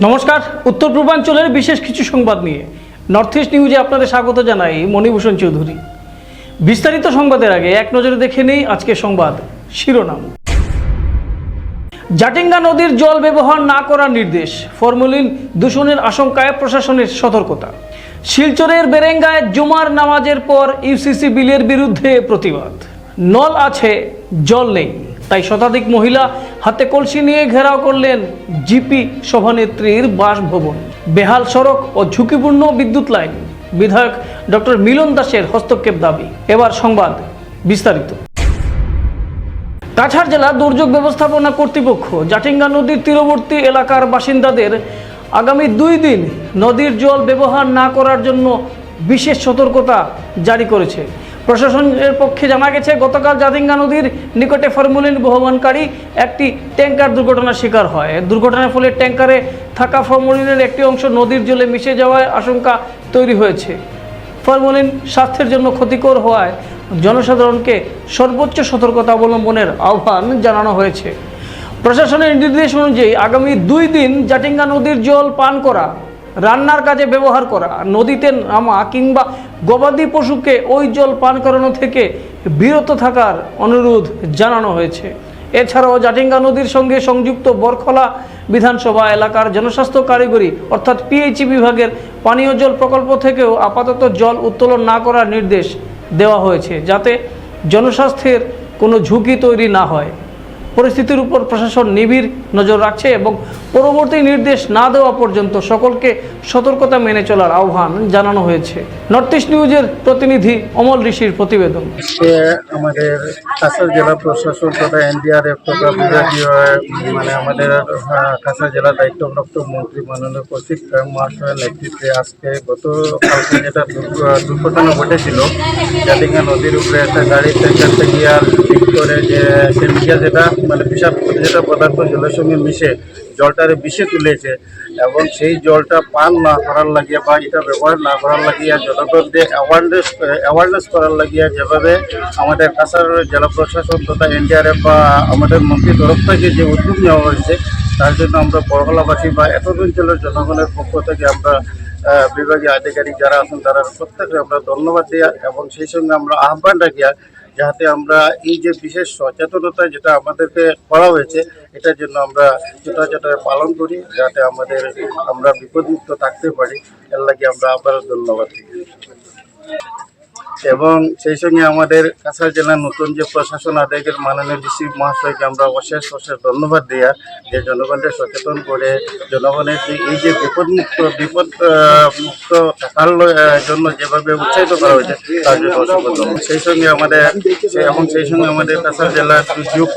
নমস্কার, উত্তর পূর্বাঞ্চলের বিশেষ কিছু সংবাদ নিয়ে নর্থ ইস্ট নিউজে আপনাদের স্বাগত জানাই মণিভূষণ চৌধুরী। বিস্তারিত সংবাদের আগে এক নজরে দেখে নেই আজকের সংবাদ শিরোনাম। জাটিঙ্গা নদীর জল ব্যবহার না করার নির্দেশ, ফরমালিন দূষণের আশঙ্কায় প্রশাসনের সতর্কতা। শিলচরের বেরেঙ্গায় জুমার নামাজের পর ইউসিসি বিলের বিরুদ্ধে প্রতিবাদ। নল আছে, জল নেই, তাই শতাধিক মহিলা হাতে কলসি নিয়ে ঘেরাও করলেন জিপি সভানেত্রীর বাসভবন। বেহাল সড়ক ও ঝুঁকিপূর্ণ বিদ্যুৎ লাইন, বিধায়ক ডক্টর মিলন দাসের হস্তক্ষেপ দাবি। এবার সংবাদ বিস্তারিত। কাছাড় জেলা দুর্যোগ ব্যবস্থাপনা কর্তৃপক্ষ জাটিঙ্গা নদীর তীরবর্তী এলাকার বাসিন্দাদের আগামী 2 দিন নদীর জল ব্যবহার না করার জন্য বিশেষ সতর্কতা জারি করেছে। প্রশাসনের পক্ষে জানা গেছে, গতকাল জাটিঙ্গা নদীর নিকটে ফরমালিন বহমানকারী একটি ট্যাঙ্কার দুর্ঘটনার শিকার হয়। দুর্ঘটনার ফলে ট্যাঙ্কারে থাকা ফরমালিনের একটি অংশ নদীর জলে মিশে যাওয়ার আশঙ্কা তৈরি হয়েছে। ফরমালিন স্বাস্থ্যের জন্য ক্ষতিকর হওয়ায় জনসাধারণকে সর্বোচ্চ সতর্কতা অবলম্বনের আহ্বান জানানো হয়েছে। প্রশাসনের নির্দেশ অনুযায়ী আগামী 2 দিন জাটিঙ্গা নদীর জল পান করা, রান্নার কাজে ব্যবহার করা, নদীতে নামা কিংবা গবাদি পশুকে ওই জল পান করানো থেকে বিরত থাকার অনুরোধ জানানো হয়েছে। এছাড়াও জাটিঙ্গা নদীর সঙ্গে সংযুক্ত বরখলা বিধানসভা এলাকার জনস্বাস্থ্য কারিগরি অর্থাৎ পিএইচই বিভাগের পানীয় জল প্রকল্প থেকেও আপাতত জল উত্তোলন না করার নির্দেশ দেওয়া হয়েছে, যাতে জনস্বাস্থ্যের কোনো ঝুঁকি তৈরি না হয়। পরিস্থিতির উপর প্রশাসন নিবিড় নজর রাখছে এবং পরবর্তী নির্দেশ না দেওয়া পর্যন্ত সকলকে সতর্কতা মেনে চলার আহ্বান জানানো হয়েছে। নর্থ ইস্ট নিউজের প্রতিনিধি অমল ঋষির প্রতিবেদন। আমাদের কাছাড় জেলা প্রশাসন তথা এনডিআরএফ তথা বিভাগীয় আমাদের কাছাড় জেলা দায়িত্বপ্রাপ্ত মন্ত্রী মাননীয় কৌশিক মহাশয়ের নেতৃত্বে আজকে গতকালকে যেটা দুর্ঘটনা ঘটেছিল, জাটিঙ্গা নদীর উপরে একটা গাড়ি ট্যাঙ্কারতে গিয়ে ঠিক করে যে সে যেটা বিষাক্ত যেটা পদার্থ জলের সঙ্গে মিশে জলটারে বিষে তুলেছে এবং সেই জলটা পান না করার লাগিয়ে বা এটা ব্যবহার না করার লাগিয়ে জনগণদের অ্যাওয়ারনেস করার লাগিয়ে যেভাবে আমাদের কাছাড় জেলা প্রশাসন তথা এনডিআরএফ বা আমাদের মন্ত্রীর তরফ থেকে যে উদ্যোগ নেওয়া হয়েছে, তার জন্য আমরা বরখলাবাসী বা এতদ অঞ্চলের জনগণের পক্ষ থেকে আমরা বিভাগীয় আধিকারিক যারা আছেন তারা প্রত্যেকে আমরা ধন্যবাদ দিই এবং সেই সঙ্গে আমরা আহ্বান রাখি যাতে আমরা এই যে বিশেষ সচেতনতা যেটা আমাদেরকে করা হয়েছে এটার জন্য আমরা যথাযথ পালন করি, যাতে আমরা বিপদমুক্ত থাকতে পারি। এর লাগে আমরা আবারও ধন্যবাদ দিই এবং সেই সঙ্গে আমাদের কাছাড় জেলার নতুন যে প্রশাসন আধিকারিক মাননীয় ডিসি মহাশয়কে আমরা অশেষ ধন্যবাদ দেওয়া যে জনগণকে সচেতন করে জনগণের এই যে বিপদ মুক্ত থাকার জন্য যেভাবে উৎসাহিত করা হয়েছে তার জন্য অসংখ্য ধন্যবাদ। সেই সঙ্গে আমাদের কাছাড় জেলার দুর্যোগ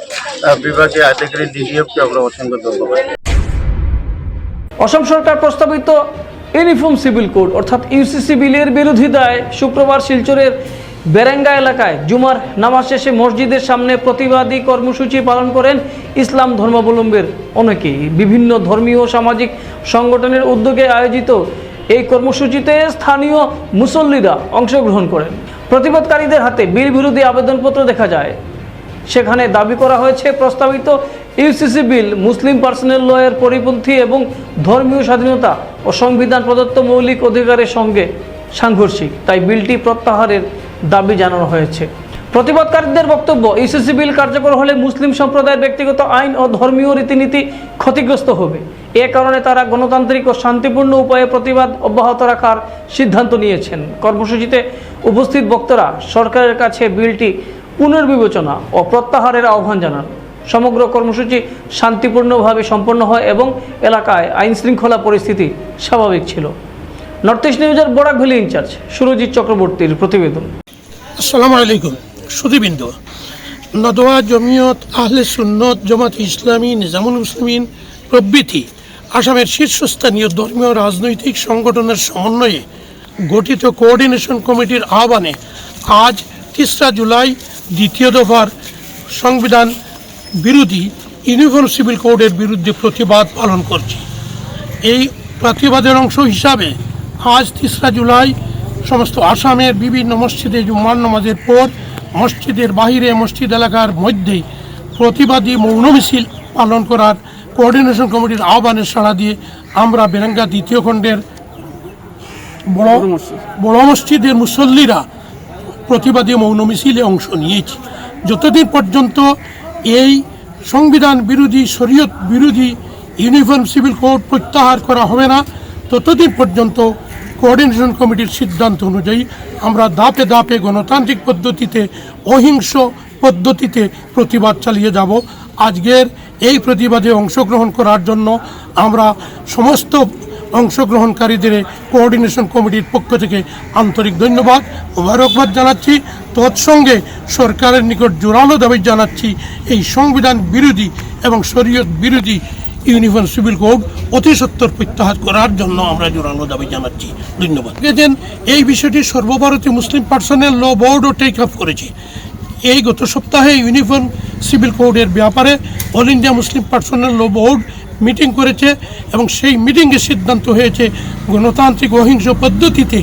বিভাগে আধিকারিক ডিডিএফকে আমরা অসংখ্য ধন্যবাদ। অসম সরকার প্রস্তাবিত ইউনিফর্ম সিভিল কোড অর্থাৎ ইউসিসি বিলের বিরোধিতায় শুক্রবার শিলচরের বেরেঙ্গা এলাকায় জুমার নামাজ শেষে মসজিদের সামনে প্রতিবাদী কর্মসূচি পালন করেন ইসলাম ধর্মাবলম্বীর অনেকেই। বিভিন্ন ধর্মীয় ও সামাজিক সংগঠনের উদ্যোগে আয়োজিত এই কর্মসূচিতে স্থানীয় মুসল্লিরা অংশগ্রহণ করেন। প্রতিবাদকারীদের হাতে বিল বিরোধী আবেদনপত্র দেখা যায়। সেখানে দাবি করা হয়েছে, প্রস্তাবিত ইউসিসি বিল মুসলিম পার্সোনাল লয়ের পরিপন্থী এবং ধর্মীয় স্বাধীনতা ও সংবিধান প্রদত্ত মৌলিক অধিকারের সঙ্গে সাংঘর্ষিক, তাই বিলটি প্রত্যাহারের দাবি জানানো হয়েছে। প্রতিবাদকারীদের বক্তব্য, ইউসিসি বিল কার্যকর হলে মুসলিম সম্প্রদায়ের ব্যক্তিগত আইন ও ধর্মীয় রীতিনীতি ক্ষতিগ্রস্ত হবে। এ কারণে তারা গণতান্ত্রিক ও শান্তিপূর্ণ উপায়ে প্রতিবাদ অব্যাহত রাখার সিদ্ধান্ত নিয়েছেন। কর্মসূচিতে উপস্থিত বক্তারা সরকারের কাছে বিলটি পুনর্বিবেচনা ও প্রত্যাহারের আহ্বান জানান। সমগ্র কর্মসূচি শান্তিপূর্ণভাবে সম্পন্ন হয় এবং এলাকায় আইন শৃঙ্খলা পরিস্থিতি স্বাভাবিক ছিল। নর্থ ইস্ট নিউজের বরাক ভ্যালি ইনচার্জ সুরজিৎ চক্রবর্তীর প্রতিবেদন। আসসালামু আলাইকুম সুধীবৃন্দ। নদওয়া জমিয়ত আহলে সুন্নত জামাত ইসলামী নিজামুল মুসলিমিন প্রভৃতি আসামের শীর্ষস্থানীয় ধর্মীয় রাজনৈতিক সংগঠনের সমন্বয়ে গঠিত কোঅর্ডিনেশন কমিটির আহ্বানে আজ 3 জুলাই দ্বিতীয় দফার সংবিধান বিরোধী ইউনিফর্ম সিভিল কোডের বিরুদ্ধে প্রতিবাদ পালন করছি। এই প্রতিবাদের অংশ হিসাবে আজ 3 জুলাই সমস্ত আসামের বিভিন্ন মসজিদে জুম্মার নামাজের পর মসজিদের বাহিরে মসজিদ এলাকার মধ্যে প্রতিবাদী মৌন মিছিল পালন করার কোঅর্ডিনেশন কমিটির আহ্বানে সাড়া দিয়ে আমরা বেরেঙ্গা দ্বিতীয় খণ্ডের বড় মসজিদের মুসল্লিরা প্রতিবাদী মৌন মিছিলে অংশ নিয়েছি। যতদিন পর্যন্ত এই সংবিধান বিরোধী, শরীয়ত বিরোধী ইউনিফর্ম সিভিল কোড প্রত্যাহার করা হবে না, ততদিন পর্যন্ত কোঅর্ডিনেশন কমিটির সিদ্ধান্ত অনুযায়ী আমরা ধাপে ধাপে গণতান্ত্রিক পদ্ধতিতে, অহিংস পদ্ধতিতে প্রতিবাদ চালিয়ে যাব। আজকের এই প্রতিবাদে অংশগ্রহণ করার জন্য আমরা সমস্ত অংশগ্রহণকারীদের কোঅর্ডিনেশন কমিটির পক্ষ থেকে আন্তরিক ধন্যবাদ, মোবারকবাদ জানাচ্ছি। তৎসঙ্গে সরকারের নিকট জোরালো দাবি জানাচ্ছি, এই সংবিধান বিরোধী এবং শরীয়ত বিরোধী ইউনিফর্ম সিভিল কোড অতি সত্বর প্রত্যাহার করার জন্য আমরা জোরালো দাবি জানাচ্ছি। ধন্যবাদ। দেখেন, এই বিষয়টি সর্বভারতীয় মুসলিম পার্সোনেল ল বোর্ডও টেক আপ করেছে। এই গত সপ্তাহে ইউনিফর্ম সিভিল কোডের ব্যাপারে অল ইন্ডিয়া মুসলিম পার্সোনেল ল বোর্ড মিটিং করেছে এবং সেই মিটিংয়ে সিদ্ধান্ত হয়েছে গণতান্ত্রিক অহিংস পদ্ধতিতে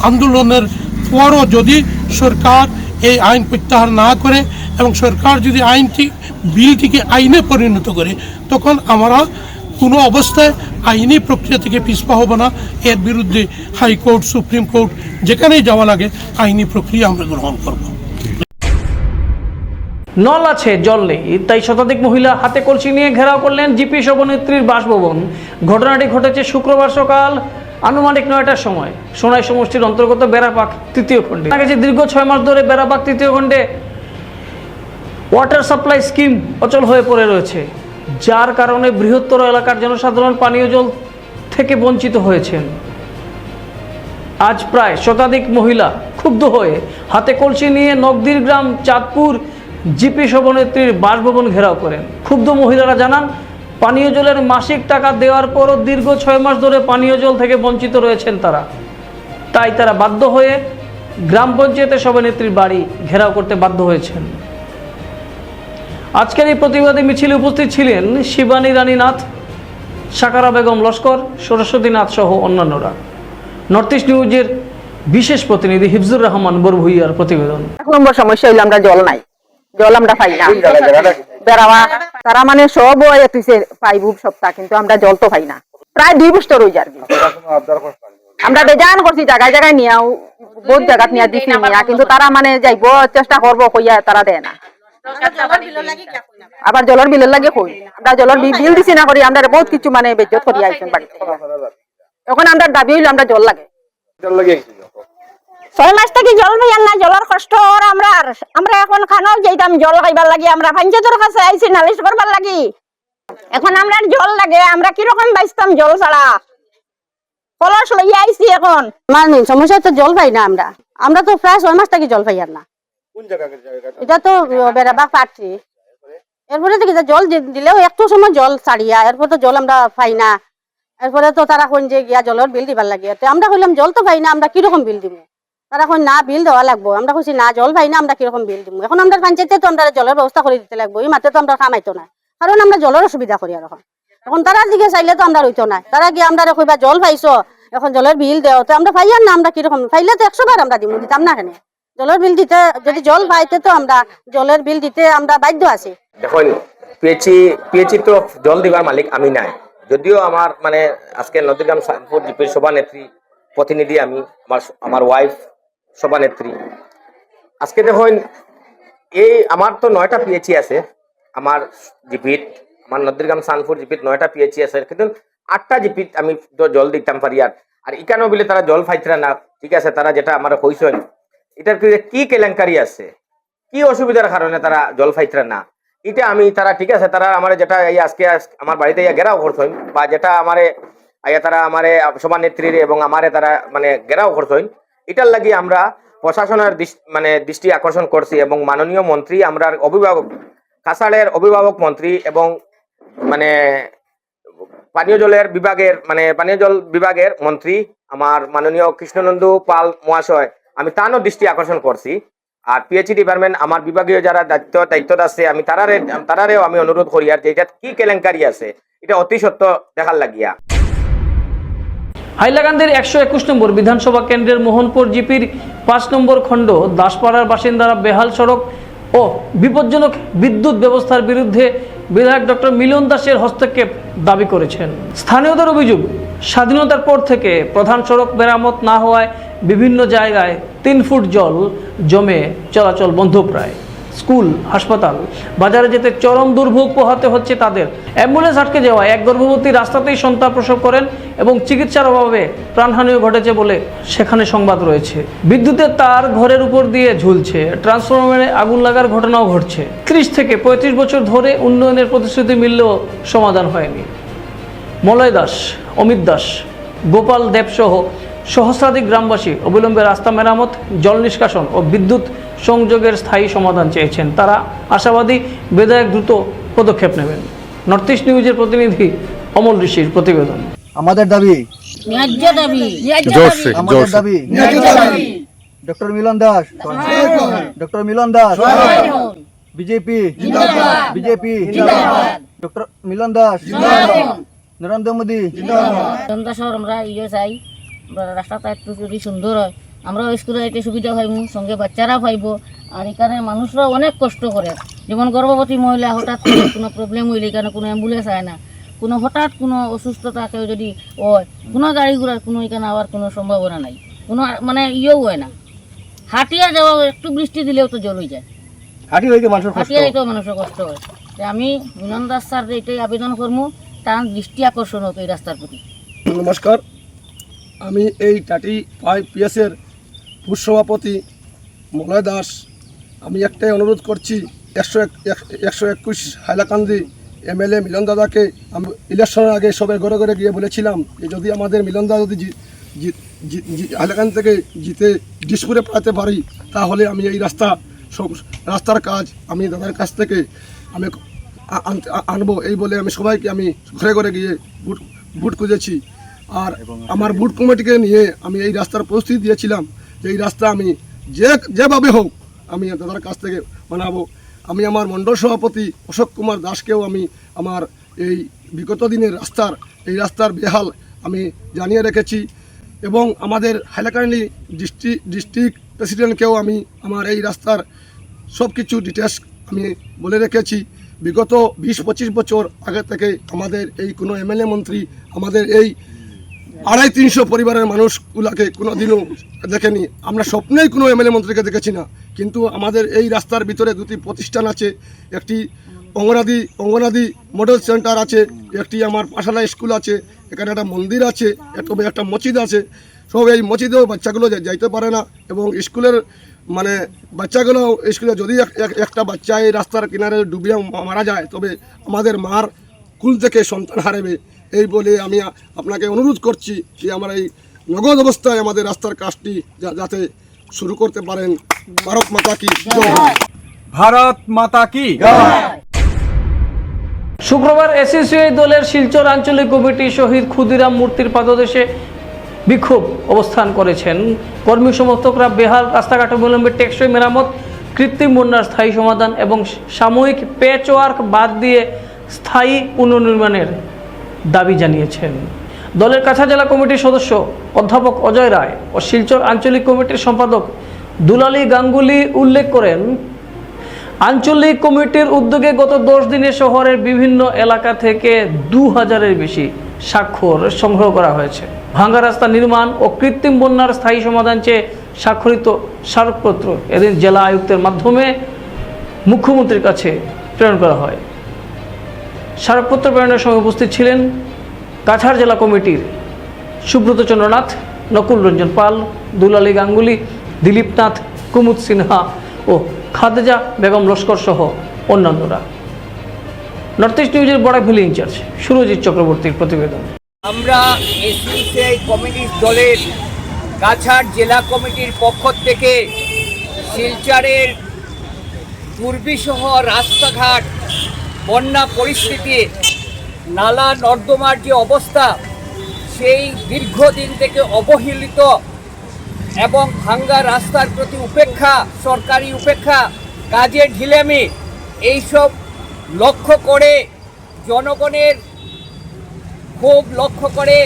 আন্দোলনের পরও যদি সরকার এই আইন প্রত্যাহার না করে এবং সরকার যদি বিলটিকে আইনে পরিণত করে, তখন আমরা কোনো অবস্থায় আইনি প্রক্রিয়া থেকে পিছপা হব না। এর বিরুদ্ধে হাইকোর্ট, সুপ্রিম কোর্ট, যেখানেই যাওয়া লাগে আইনি প্রক্রিয়া আমরা গ্রহণ করব। নল আছে, জল নেই, তাই শতাধিক মহিলা হাতে কলসি নিয়ে ঘেরাও করলেন জিপি সভানেত্রীর বাসভবন। ঘটনাটি ঘটেছে শুক্রবার সকাল আনুমানিক 9টার সময় সোনাই সমষ্টির অন্তর্গত বেড়াবাগ তৃতীয় খণ্ডে। দেখা গেছে দীর্ঘ 6 মাস ধরে বেড়াবাগ তৃতীয় খণ্ডে ওয়াটার সাপ্লাই স্কিম অচল হয়ে পড়ে রয়েছে, যার কারণে বৃহত্তর এলাকার জনসাধারণ পানীয় জল থেকে বঞ্চিত হয়েছেন। আজ প্রায় শতাধিক মহিলা ক্ষুব্ধ হয়ে হাতে কলসি নিয়ে নগদীর গ্রাম চাঁদপুর জিপি সভানেত্রীর বাসভবন ঘেরাও করেন। ক্ষুব্ধ মহিলারা জানান, পানীয় জলের মাসিক টাকা দেওয়ার পরও দীর্ঘ 6 মাস ধরে পানীয় জল থেকে বঞ্চিত রয়েছেন তারা। তাই তারা বাধ্য হয়ে গ্রাম পঞ্চায়েতের সভানেত্রীর বাড়ি ঘেরাও করতে বাধ্য হয়েছেন। আজকের এই প্রতিবাদী মিছিলে উপস্থিত ছিলেন শিবানী রানী নাথ, সাকারা বেগম লস্কর, সরস্বতী নাথ সহ অন্যান্যরা। নর্থ ইস্ট নিউজের বিশেষ প্রতিনিধি হিফজুর রহমান বরভুইয়ার প্রতিবেদন। 1 নম্বর সমস্যা হইল আমরা জল নাই, জল আমরা পাই না। বেড়াওয়া তারা মানে সব তুইছে পাইব সপ্তাহ, কিন্তু আমরা জল তো পাই না। প্রায় 2 বছর হয়ে যায়। আমরা বেজান করছি জায়গায় জায়গায় নিয়াও, বহুত জায়গা নিয়ে দিছি নিয়া, কিন্তু তারা মানে যাইব চেষ্টা করবো কইয়া তারা দেয় না। আবার জলের বিলের লাগে কই, আমরা জলের বিল দিছি না করি, আমরা বহুত কিছু মানে বেজ্জত করি আইছেন বাড়িতে। এখন আমরা দাবি হইলো আমরা জল লাগে। 6 মাস থেকে জল পাইয়ার না, জলের কষ্ট আমরা এখন খানাও যাইতাম জল খাইবার লাগি, আমরা পঞ্চায়েতের কাছে আইছি নালিশ করবার লাগি। এখন আমরা জল লাগে, আমরা কিরকম বাঁচতাম জল ছাড়া? কলস লইয়া আইছি এখন। আমার মেন সমস্যা তো জল পাই না আমরা তো প্রায় 6 মাস থেকে জল পাই আর না। এটা তো বেড়াবাগ পাত্রী। এরপরে থেকে জল দিলেও একটু সময় জল ছাড়িয়া, এরপর তো জল আমরা পাই না। এরপরে তো তারা কোন যে গিয়া জলের বিল দিবার লাগে, আমরা কইলাম জল তো পাই না, আমরা কিরকম বিল দিব? তারা কই না বিল দেওয়া লাগবো। আমরা কইছি না জল পাই না, আমরা কিরকম বিল দিব? এখন আমরা পঞ্চায়েতে তো আমরা জলের ব্যবস্থা করে দিতে লাগবো, এই মাত্র তো আমরা কামাইতো না, কারণ আমরা জলের অসুবিধা করি। আর এখন তারা দিকে চাইলে তো আমরা রইতো না, তারা গিয়ে আমরা কইবা জল পাইছো, এখন জলের বিল দেও, তো আমরা পাই আর না, আমরা কিরকম পাইলে তো 100 বার আমরা দিতাম না। কেন জলের বিল দিতে, যদি জল পাইতে তো আমরা জলের বিল দিতে আমরা বাধ্য আছি। দেখুন, পিএইচি তো জল দিবার মালিক আমি নাই, যদিও আমার মানে আজকে নদীগ্রাম সানপুর জিপির সভানেত্রী প্রতিনিধি আমি, আমার ওয়াইফ সভানেত্রী। আজকে দেখুন, এই আমার তো 9টা পিএইচি আছে আমার জিপিত, আমার নদীগ্রাম সানপুর জিপিত 9টা পিএইচি আছে, কিন্তু 8টা জিপিত আমি তো জল দিতাম পারি। আর ইকানো বলে তারা জল পাইতরা না, ঠিক আছে, তারা যেটা আমার কইছেন এটার কি কেলেঙ্কারি আছে, কি অসুবিধার কারণে তারা জল পাইতরা না, এটা আমি তারা ঠিক আছে, তারা আমার যেটা আজকে আমার বাড়িতে ঘেরাও করছেন, বা যেটা আমারে তারা আমারে সভানেত্রীর এবং আমারে তারা মানে ঘেরাও করছেন, এটার লাগি আমরা প্রশাসনের দৃষ্টি আকর্ষণ করছি। এবং মাননীয় মন্ত্রী, আমরা অভিভাবক কাছাড়ের অভিভাবক মন্ত্রী এবং মানে পানীয় জল বিভাগের মন্ত্রী আমার মাননীয় কৃষ্ণনন্দু পাল মহাশয়, আমি তারও দৃষ্টি আকর্ষণ করছি। আর পিএইচি ডিপার্টমেন্ট আমার বিভাগীয় যারা দায়িত্ব আছে, আমি তারারেও আমি অনুরোধ করি আর যে এটা কি কেলেঙ্কারি আছে এটা অতি সত্য দেখার লাগিয়া। হাইলাকান্দির 121 নম্বর বিধানসভা কেন্দ্রের মোহনপুর জিপির 5 নম্বর খণ্ড দাসপাড়ার বাসিন্দারা বেহাল সড়ক ও বিপজ্জনক বিদ্যুৎ ব্যবস্থার বিরুদ্ধে বিধায়ক ডক্টর মিলন দাসের হস্তক্ষেপ দাবি করেছেন। স্থানীয়দের অভিযোগ, স্বাধীনতার পর থেকে প্রধান সড়ক মেরামত না হওয়ায় বিভিন্ন জায়গায় 3 ফুট জল জমে চলাচল বন্ধ প্রায়। স্কুল, হাসপাতাল, বাজারে যেতে চরম দুর্ভোগ পোহাতে হচ্ছে তাদের। অ্যাম্বুলেন্স আটকে যাওয়ায় এক গর্ভবতী রাস্তাতেই সন্তান প্রসব করেন এবং চিকিৎসার অভাবে প্রাণহানিও ঘটেছে বলে সেখানে সংবাদ রয়েছে। বিদ্যুতের তার ঘরের উপর দিয়ে ঝুলছে, ট্রান্সফরমারে আগুন লাগার ঘটনাও ঘটছে। 30 থেকে 35 বছর ধরে উন্নয়নের প্রতিশ্রুতি মিললেও সমাধান হয়নি। মলয় দাস, অমিত দাস, গোপাল দেবসহ সহস্রাধিক গ্রামবাসী অবিলম্বে রাস্তা মেরামত, জল নিষ্কাশন ও বিদ্যুৎ সংযোগের স্থায়ী সমাধান চেয়েছেন। তারা আশাবাদী বিধায়ক দ্রুত পদক্ষেপ নেবেন। নর্থ ইস্ট নিউজের প্রতিনিধি অমল ঋষির প্রতিবেদন। আমাদের দাবি, আমাদের দাবি ডক্টর মিলন দাস, ডক্টর মিলন দাস, বিজেপি বিজেপি, ডক্টর মিলন দাস, নরেন্দ্র মোদী। আমরা ইয়ে চাই, রাস্তাটা একটু যদি সুন্দর হয়, আমরাও স্কুলে যাইতে সুবিধা পাইব, সঙ্গে বাচ্চারা পাইব। আর এখানে মানুষরা অনেক কষ্ট করে, যেমন গর্ভবতী মহিলা হঠাৎ করে কোনো প্রবলেম হইলে এখানে কোনো অ্যাম্বুলেন্স হয় না, কোনো হঠাৎ কোনো অসুস্থতা কেউ যদি হয়, কোনো গাড়ি ঘোড়ার কোনো এখানে আবার কোনো সম্ভাবনা নাই, কোনো মানে ইয়েও হয় না। হাটিয়া যাওয়া, একটু বৃষ্টি দিলেও তো জল হয়ে যায়, হাটিয়া যাইতেও মানুষের কষ্ট হয়। আমি মিলন দাস স্যার এটাই আবেদন করবো, তার দৃষ্টি আকর্ষণ হতো এই রাস্তার প্রতি। নমস্কার, আমি এই টাটি 5 পিএসের বুথ সভাপতি মলয় দাস। আমি একটাই অনুরোধ করছি, 121 হাইলাকান্দি এমএলএ মিলন দাদাকে আমি ইলেকশনের আগে সবাই ঘরে ঘরে গিয়ে বলেছিলাম যে যদি আমাদের মিলন দাদা যদি হাইলাকান্দি থেকে জিতে ডিসপুরে পাঠাতে পারি, তাহলে আমি এই রাস্তার কাজ আমি দাদার কাছ থেকে আমি আনবো, এই বলে আমি সবাইকে আমি ঘরে ঘরে গিয়ে ভোট খুঁজেছি। আর আমার বুথ কমিটিকে নিয়ে আমি এই রাস্তার প্রস্তুতি দিয়েছিলাম যে এই রাস্তা আমি যেভাবে হোক আমি দাদার কাছ থেকে বানাবো। আমি আমার মণ্ডল সভাপতি অশোক কুমার দাসকেও আমি আমার এই বিগত দিনের রাস্তার বেহাল আমি জানিয়ে রেখেছি, এবং আমাদের হাইলাকান্দি ডিস্ট্রিক্ট প্রেসিডেন্টকেও আমি আমার এই রাস্তার সব কিছু ডিটেলস আমি বলে রেখেছি। বিগত 20-25 বছর আগে থেকে আমাদের এই কোনো এমএলএ মন্ত্রী আমাদের এই 250-300 পরিবারের মানুষগুলাকে কোনো দিনও দেখেনি। আমরা স্বপ্নেই কোনো এমএলএ মন্ত্রীকে দেখেছি না। কিন্তু আমাদের এই রাস্তার ভিতরে 2টি প্রতিষ্ঠান আছে, একটি অঙ্গনাদি মডেল সেন্টার আছে, একটি আমার পাঠশালা স্কুল আছে, এখানে একটা মন্দির আছে, তবে একটা মসজিদ আছে। সব এই মসজিদেও বাচ্চাগুলো যাইতে পারে না, এবং স্কুলের মানে বাচ্চাগুলো স্কুলে যদি একটা বাচ্চা এই রাস্তার কিনারে ডুবিয়ে মারা যায়, তবে আমাদের মার কুল থেকে সন্তান হারাবে। এই বলে আমি আপনাকে অনুরোধ করছি যে আমার এই নগদ অবস্থায় আমাদের রাস্তার কাজটি যাতে শুরু করতে পারেন। ভারত মাতা কি জয়। ভারত মাতা কি। শুক্রবার এসইসিআই দলের শিলচর আঞ্চলিক কমিটি শহীদ ক্ষুদিরাম মূর্তির পাদদেশে বিক্ষোভ অবস্থান করেছেন। কর্মী সমর্থকরা বেহাল রাস্তাঘাট অবিলম্বে টেকসই মেরামত, কৃত্রিম বন্যার স্থায়ী সমাধান এবং সাময়িক প্যাচওয়ার্ক বাদ দিয়ে স্থায়ী পুনর্নির্মাণের দাবি জানিয়েছেন। দলের কাছাড় জেলা কমিটির সদস্য অধ্যাপক অজয় রায় ও শিলচর আঞ্চলিক কমিটির সম্পাদক দুলালী গাঙ্গুলি উল্লেখ করেন, আঞ্চলিক কমিটির উদ্যোগে গত 10 দিনে শহরের বিভিন্ন এলাকা থেকে 2000-এর বেশি স্বাক্ষর সংগ্রহ করা হয়েছে। ভাঙ্গা রাস্তা নির্মাণ ও কৃত্রিম বন্যার স্থায়ী সমাধান চেয়ে স্বাক্ষরিত স্মারকপত্র এদিন জেলা আয়ুক্তের মাধ্যমে মুখ্যমন্ত্রীর কাছে প্রেরণ করা হয়। স্মারকপত্র প্রেরণের সময় উপস্থিত ছিলেন কাছাড় জেলা কমিটির সুব্রত চন্দ্রনাথ, নকুল রঞ্জন পাল, দুলালী গাঙ্গুলি, দিলীপ নাথ, কুমুদ সিনহা ও খাদেজা বেগম লস্কর সহ অন্যান্যরা। নর্থ ইস্ট নিউজের বড়াইভ্যালি ইনচার্জ সুরজিৎ চক্রবর্তীর প্রতিবেদন। আমরা এসইসিআই কমিউনিস্ট দলের কাছাড় জেলা কমিটির পক্ষ থেকে শিলচরের দুর্বিষহ রাস্তাঘাট, বন্যা পরিস্থিতি, নালা নর্দমার যে অবস্থা, সেই দীর্ঘদিন থেকে অবহেলিত এবং ভাঙ্গা রাস্তার প্রতি উপেক্ষা, সরকারি উপেক্ষা, কাজের ঢিলেমি, এইসব লক্ষ্য করে জনগণের ক্ষোভ লক্ষ্য করে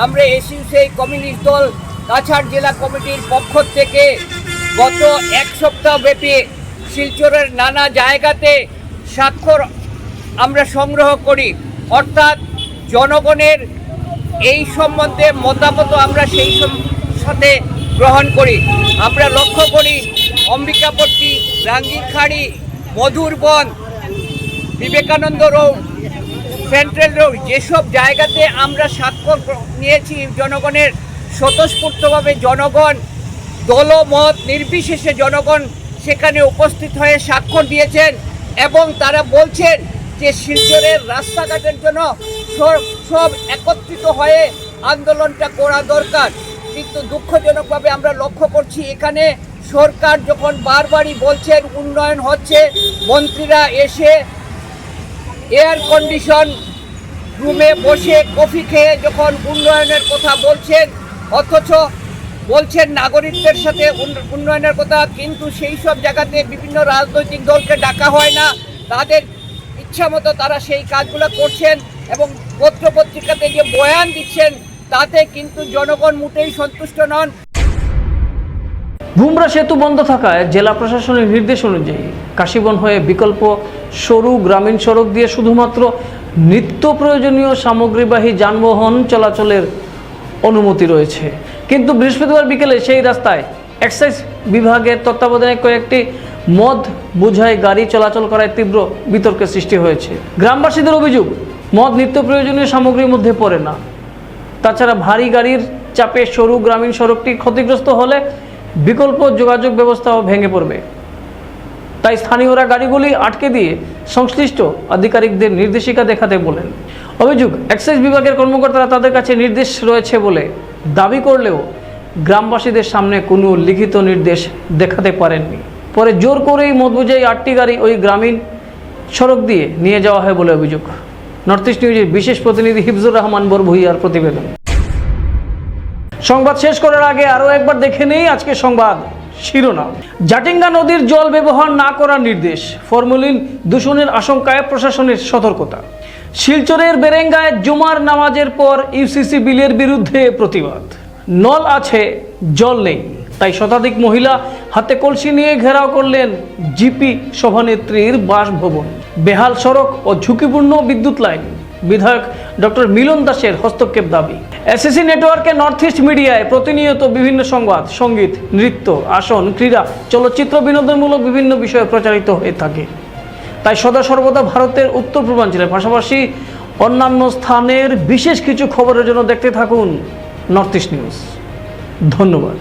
আমরা এসইসিআই কমিউনিস্ট দল কাছাড় জেলা কমিটির পক্ষ থেকে গত 1 সপ্তাহ ব্যাপী শিলচরের নানা জায়গাতে স্বাক্ষর আমরা সংগ্রহ করি, অর্থাৎ জনগণের এই সম্বন্ধে মতামত আমরা সেই সাথে গ্রহণ করি। আমরা লক্ষ্য করি Ambikapatti, Rangirkhari, Madhurban, Vivekananda road, central road, যেসব জায়গাতে আমরা স্বাক্ষর নিয়েছি জনগণের, স্বতঃস্ফূর্তভাবে জনগণ দলমত নির্বিশেষে জনগণ সেখানে উপস্থিত হয়ে স্বাক্ষর দিয়েছেন এবং তারা বলছেন যে শিলচরের রাস্তাঘাটের জন্য সব একত্রিত হয়ে আন্দোলনটা করা দরকার। কিন্তু দুঃখজনকভাবে আমরা লক্ষ্য করছি এখানে সরকার যখন বারবারই বলছেন উন্নয়ন হচ্ছে, মন্ত্রীরা এসে এয়ার কন্ডিশন রুমে বসে কফি খেয়ে যখন উন্নয়নের কথা বলছেন, অথচ বলছেন নাগরিকদের সাথে উন্নয়নের কথা, কিন্তু সেই সব জায়গাতে বিভিন্ন রাজনৈতিক দলকে ডাকা হয় না, তাদের ইচ্ছা মতো তারা সেই কাজগুলো করছেন এবং পত্রপত্রিকাতে যে বয়ান দিচ্ছেন তাতে কিন্তু জনগণ মোটেই সন্তুষ্ট নন। বুমরা সেতু বন্ধ থাকায় জেলা প্রশাসনের নির্দেশ অনুযায়ী কাশীবন হয়ে বিকল্প সরু গ্রামীণ সড়ক দিয়ে শুধুমাত্র নিত্য প্রয়োজনীয় সামগ্রীবাহী যানবাহন চলাচলের অনুমতি রয়েছে। কিন্তু বৃহস্পতিবার বিকেলে সেই রাস্তায় এক্সাইজ বিভাগের তত্ত্বাবধানে কয়েকটি মদ বোঝাই গাড়ি চলাচল করায় তীব্র বিতর্কের সৃষ্টি হয়েছে। গ্রামবাসীদের অভিযোগ, মদ নিত্য প্রয়োজনীয় সামগ্রীর মধ্যে পড়ে না। তাছাড়া ভারী গাড়ির চাপে সরু গ্রামীণ সড়কটি ক্ষতিগ্রস্ত হলে বিকল্প যোগাযোগ ব্যবস্থাও ভেঙে পড়বে। তাই স্থানীয়রা গাড়িগুলি আটকে দিয়ে সংশ্লিষ্ট আধিকারিকদের নির্দেশিকা দেখাতে বলেন। অভিযোগ, এক্সাইজ বিভাগের কর্মকর্তারা তাদের কাছে নির্দেশ রয়েছে বলে দাবি করলেও গ্রামবাসীদের সামনে কোনো লিখিত নির্দেশ দেখাতে পারেননি। পরে জোর করেই মদ বোঝাই 8টি গাড়ি ওই গ্রামীণ সড়ক দিয়ে নিয়ে যাওয়া হয় বলে অভিযোগ। নর্থ ইস্ট নিউজের বিশেষ প্রতিনিধি হিফজুর রহমান বরভুইয়ার প্রতিবেদন। সংবাদ শেষ করার আগে আরও একবার দেখে নেই আজকে সংবাদ শিরোনাম। জাটিঙ্গা নদীর জল ব্যবহার না করার নির্দেশ, ফরমালিন দূষণের আশঙ্কায় প্রশাসনের সতর্কতা। শিলচরের বেরেঙ্গায় জুমার নামাজের পর ইউসিসি বিলের বিরুদ্ধে প্রতিবাদ। নল আছে জল নেই, তাই শতাধিক মহিলা হাতে কলসি নিয়ে ঘেরাও করলেন জিপি সভানেত্রীর বাসভবন। বেহাল সড়ক ও ঝুঁকিপূর্ণ বিদ্যুৎ লাইন, বিধায়ক ডক্টর মিলন দাসের হস্তক্ষেপ দাবি। এসএসসি নেটওয়ার্কে নর্থ ইস্ট মিডিয়ায় প্রতিনিয়ত বিভিন্ন সংবাদ, সঙ্গীত, নৃত্য, আসন, ক্রীড়া, চলচ্চিত্র, বিনোদনমূলক বিভিন্ন বিষয় প্রচারিত হয়ে থাকে। তাই সদা সর্বদা ভারতের উত্তর পূর্বাঞ্চলের পাশাপাশি অন্যান্য স্থানের বিশেষ কিছু খবরের জন্য দেখতে থাকুন নর্থ ইস্ট নিউজ। ধন্যবাদ।